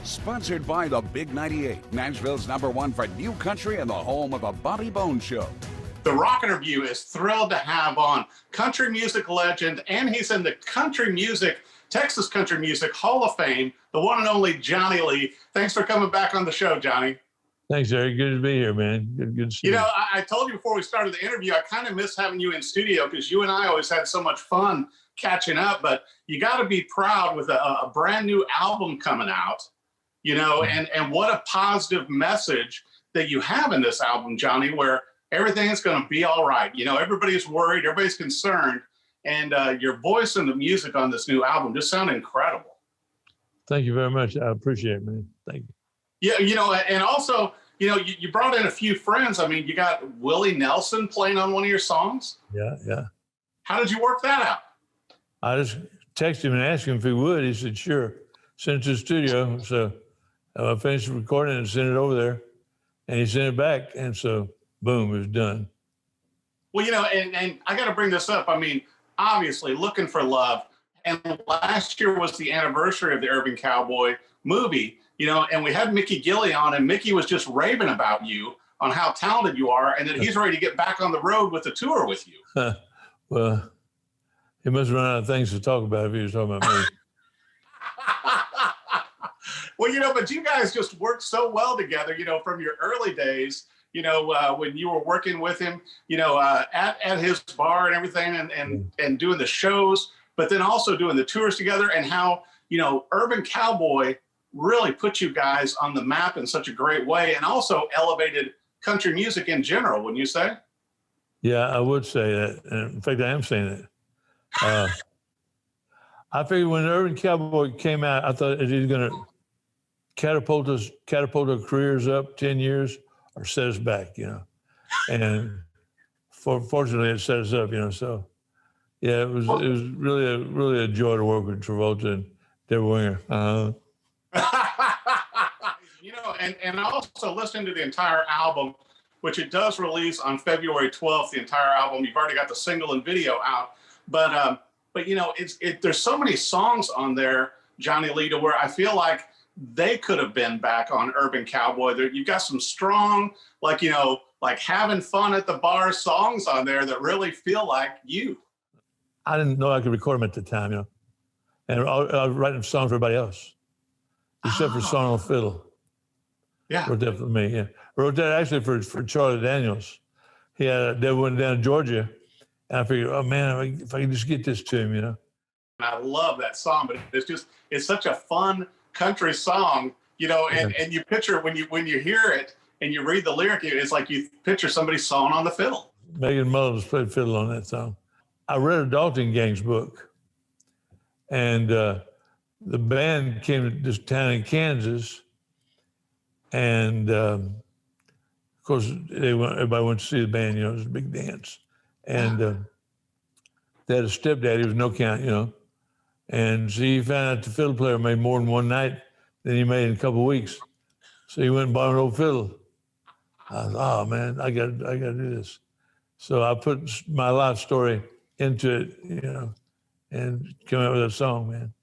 Sponsored by the Big 98, Nashville's #1 for new country and the home of the Bobby Bones Show. The Rock Interview is thrilled to have on country music legend, and he's in the Texas Country Music Hall of Fame, the one and only Johnny Lee. Thanks for coming back on the show, Johnny. Thanks, Eric. Good to be here, man. Good to see you. You know, I told you before we started the interview, I kind of miss having you in studio because you and I always had so much fun catching up, but you got to be proud with a brand new album coming out, you know, and what a positive message that you have in this album, Johnny, where everything's going to be all right. You know, everybody's worried, everybody's concerned, and your voice and the music on this new album just sound incredible. Thank you very much. I appreciate it, man. Thank you. Yeah, you know, and also, you know, you brought in a few friends. I mean, you got Willie Nelson playing on one of your songs. Yeah. How did you work that out? I just texted him and asked him if he would. He said, sure. Sent it to the studio. So I finished recording and sent it over there. And he sent it back. And so, boom, it was done. Well, you know, and I got to bring this up. I mean, obviously, Looking for Love. And last year was the anniversary of the Urban Cowboy movie, you know, and we had Mickey Gilley on, and Mickey was just raving about you on how talented you are and that he's ready to get back on the road with the tour with you. Well, he must run out of things to talk about if he was talking about me. Well, you know, but you guys just worked so well together, you know, from your early days, you know, when you were working with him, you know, at his bar and everything and doing the shows, but then also doing the tours together, and how, you know, Urban Cowboy really put you guys on the map in such a great way and also elevated country music in general, wouldn't you say? Yeah, I would say that. And in fact, I am saying that. I figured when Urban Cowboy came out, I thought it was going to catapult our careers up 10 years or set us back, you know. And fortunately, it set us up, you know. So, yeah, it was really a joy to work with Travolta and Deborah Winger. You know, and also listening to the entire album, which it does release on February 12th, the entire album. You've already got the single and video out, but you know, there's so many songs on there, Johnny Lee, to where I feel like they could have been back on Urban Cowboy. You've got some strong, like, you know, like having fun at the bar songs on there that really feel like you. I didn't know I could record them at the time, you know, and I was writing songs for everybody else, except for Song on Fiddle. Yeah. Wrote that for me, yeah. Wrote that actually for Charlie Daniels. They went down to Georgia, and I figured, oh man, if I could just get this to him, you know. I love that song, but it's such a fun country song, you know, and you picture when you hear it and you read the lyric, it's like you picture somebody sawing on the fiddle. Megan Mullins played fiddle on that song. I read a Dalton Gang's book, and the band came to this town in Kansas, and of course everybody went to see the band, you know, it was a big dance. And they had a stepdad, he was no count, you know, and so he found out the fiddle player made more in one night than he made in a couple of weeks. So he went and bought an old fiddle. I thought, oh man, I got to do this. So I put my life story into it, you know, and came out with a song, man.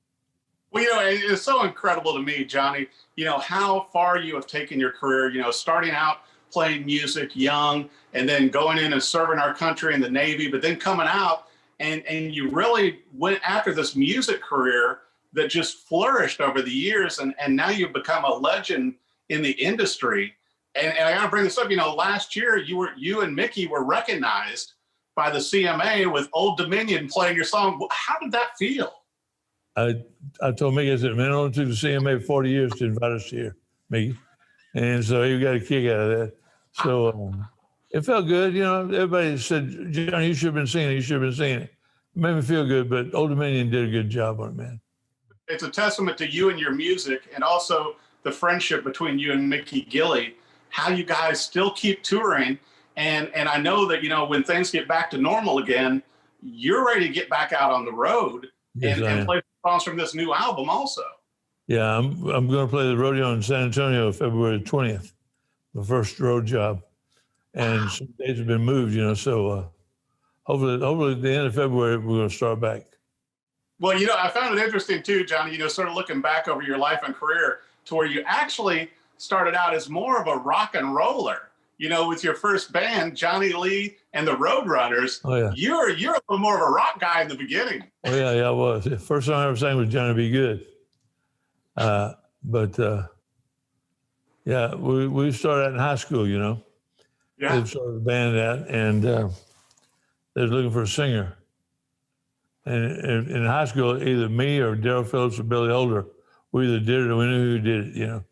Well, you know, it's so incredible to me, Johnny, you know, how far you have taken your career, you know, starting out playing music young and then going in and serving our country in the Navy, but then coming out and you really went after this music career that just flourished over the years. And now you've become a legend in the industry. And I got to bring this up, you know, last year you and Mickey were recognized by the CMA with Old Dominion playing your song. How did that feel? I told Mickey, I said, man, it only took the CMA 40 years to invite us here, Mickey. And so he got a kick out of that. So it felt good. You know, everybody said, Johnny, you should have been singing it. You should have been singing it. It made me feel good, but Old Dominion did a good job on it, man. It's a testament to you and your music, and also the friendship between you and Mickey Gilley, how you guys still keep touring. And I know that, you know, when things get back to normal again, you're ready to get back out on the road and play songs from this new album also. Yeah, I'm going to play the rodeo in San Antonio February 20th, my first road job. And some dates have been moved, you know, so hopefully at the end of February, we're going to start back. Well, I found it interesting too, Johnny, sort of looking back over your life and career to where you actually started out as more of a rock and roller, with your first band, Johnny Lee and the Roadrunners. Oh, yeah. You're a little more of a rock guy in the beginning. Oh, yeah, I was. The first song I ever sang was Johnny Be Good. Yeah, we started out in high school, Yeah. They started the band out, and they was looking for a singer. And in high school, either me or Darryl Phillips or Billy Holder, we either did it or we knew who did it,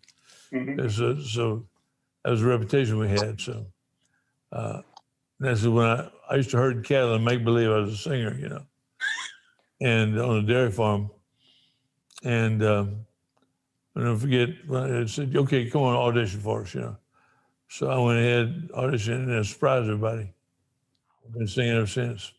Mm-hmm. So that was the reputation we had. So that's when I used to herd cattle and make believe I was a singer, and on a dairy farm. And I'll never forget, it said, okay, come on, audition for us, So I went ahead, auditioned, and I surprised everybody. I've been singing ever since.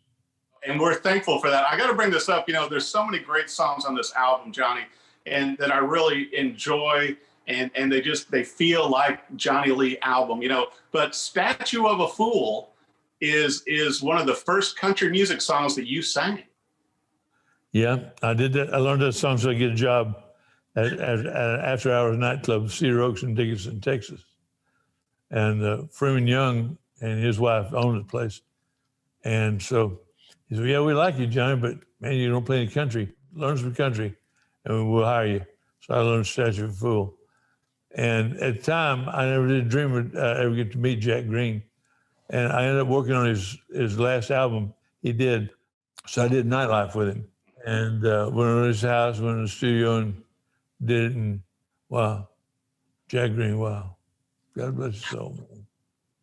And we're thankful for that. I got to bring this up. There's so many great songs on this album, Johnny, and that I really enjoy. And they feel like Johnny Lee album, But Statue of a Fool is one of the first country music songs that you sang. Yeah, I did that. I learned that song so I get a job at after hours nightclub, Cedar Oaks in Dickinson, Texas. And Freeman Young and his wife owned the place. And so he said, yeah, we like you, Johnny, but man, you don't play any country. Learn some country and we'll hire you. So I learned Statue of a Fool. And at the time, I never did dream of ever get to meet Jack Green. And I ended up working on his last album he did. So I did Nightlife with him. And went to his house, went in the studio and did it. And wow, Jack Green, wow. God bless his soul, man.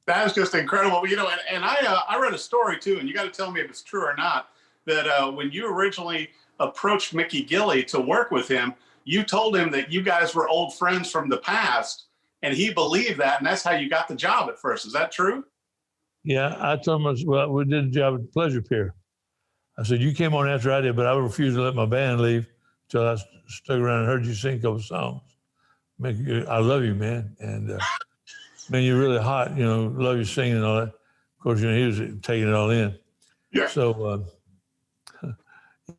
That is just incredible. And I read a story too, and you got to tell me if it's true or not, that when you originally approached Mickey Gilley to work with him, you told him that you guys were old friends from the past, and he believed that, and that's how you got the job at first. Is that true? Yeah, I told him, well, we did a job at Pleasure Pier. I said, you came on after I did, but I refused to let my band leave until I stuck around and heard you sing a couple songs. I love you, man. And man, you're really hot, love your singing and all that. Of course, he was taking it all in. Yeah. So,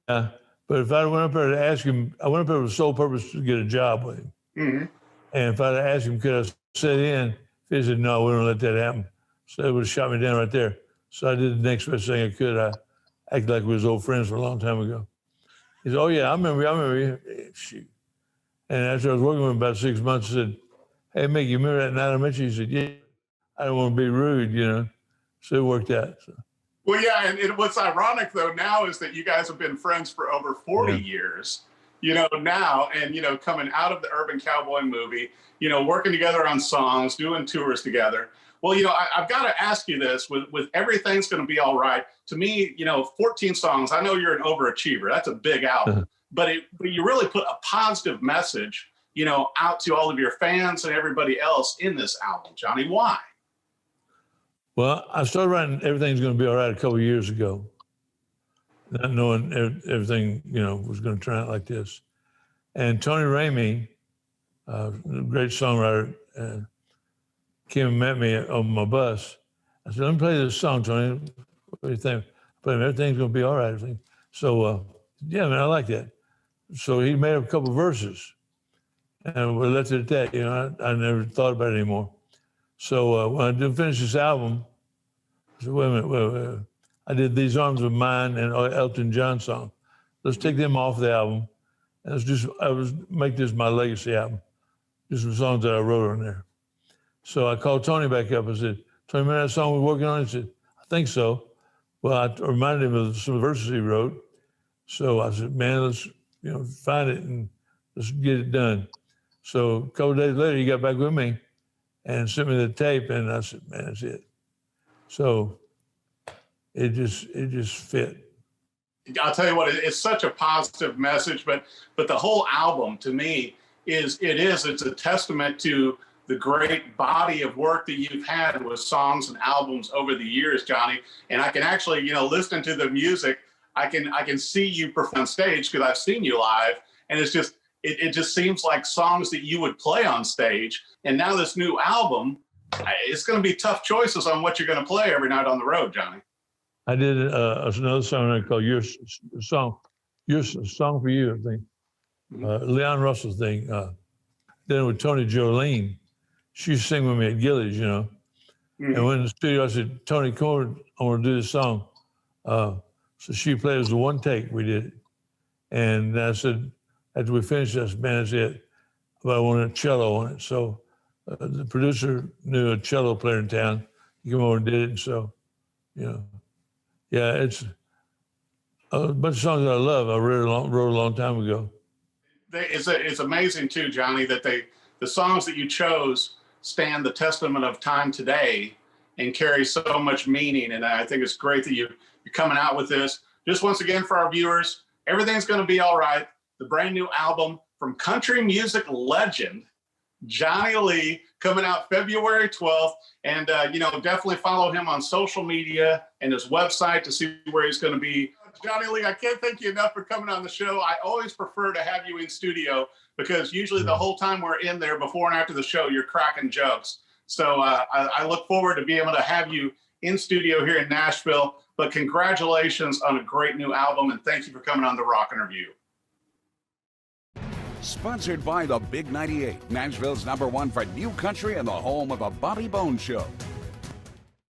yeah. But if I went up there to ask him, I went up there with the sole purpose to get a job with him. Mm-hmm. And if I'd asked him, could I sit in? If he said, no, we don't let that happen. So they would have shot me down right there. So I did the next best thing I could. I acted like we was old friends for a long time ago. He said, oh, yeah, I remember you. Shoot. And after I was working with him about 6 months, I said, hey, Mick, you remember that night I met you? He said, yeah, I don't want to be rude, So it worked out. So. Well, yeah, and what's ironic, though, now is that you guys have been friends for over 40 years, now, and, coming out of the Urban Cowboy movie, working together on songs, doing tours together. Well, I've got to ask you this, with Everything's Gonna Be All Right, to me, 14 songs, I know you're an overachiever. That's a big album. But you really put a positive message, out to all of your fans and everybody else in this album. Johnny, why? Well, I started writing Everything's Gonna Be All Right a couple of years ago, not knowing everything, was going to turn out like this. And Tony Ramey, a great songwriter, came and met me on my bus. I said, let me play this song, Tony. What do you think? But Everything's Gonna Be All Right. So, yeah, man, I like that. So he made up a couple of verses. And we left it at that. I never thought about it anymore. So when I did finish this album, I said, wait a minute. I did These Arms of Mine and Elton John song. Let's take them off the album. And make this my legacy album. Just some songs that I wrote on there. So I called Tony back up and said, Tony, remember that song we're working on? He said, I think so. Well, I reminded him of some verses he wrote. So I said, man, let's find it and let's get it done. So a couple of days later, he got back with me and sent me the tape, and I said, man, that's it. So it just fit. I'll tell you what, it's such a positive message, but the whole album to me it's a testament to the great body of work that you've had with songs and albums over the years, Johnny. And I can actually, listen to the music, I can see you perform on stage because I've seen you live, and it's just, it just seems like songs that you would play on stage. And now this new album, it's going to be tough choices on what you're going to play every night on the road, Johnny. I did another song called Your Song. Your Song for You, I think. Leon Russell's thing. Then with Tony Jolene, she used to sing with me at Gilley's, you know. And when in the studio, I said, Tony, come over, I want to do this song. So she played, it was a one take, we did it. And I said, after we finished this, man, that's it. But I wanted a cello on it. So the producer knew a cello player in town. He came over and did it. And so, you know, yeah, it's a bunch of songs that I love. I wrote a long time ago. It's amazing too, Johnny, that the songs that you chose stand the testament of time today and carry so much meaning. And I think it's great that you're coming out with this. Just once again, for our viewers, Everything's Gonna Be All Right, the brand new album from country music legend Johnny Lee, coming out February 12th. And, you know, definitely follow him on social media and his website to see where he's going to be. Johnny Lee, I can't thank you enough for coming on the show. I always prefer to have you in studio because usually the whole time we're in there before and after the show, you're cracking jokes. So I look forward to being able to have you in studio here in Nashville. But congratulations on a great new album, and thank you for coming on The Rockin' Review. Sponsored by the Big 98, Nashville's #1 for new country and the home of the Bobby Bones Show.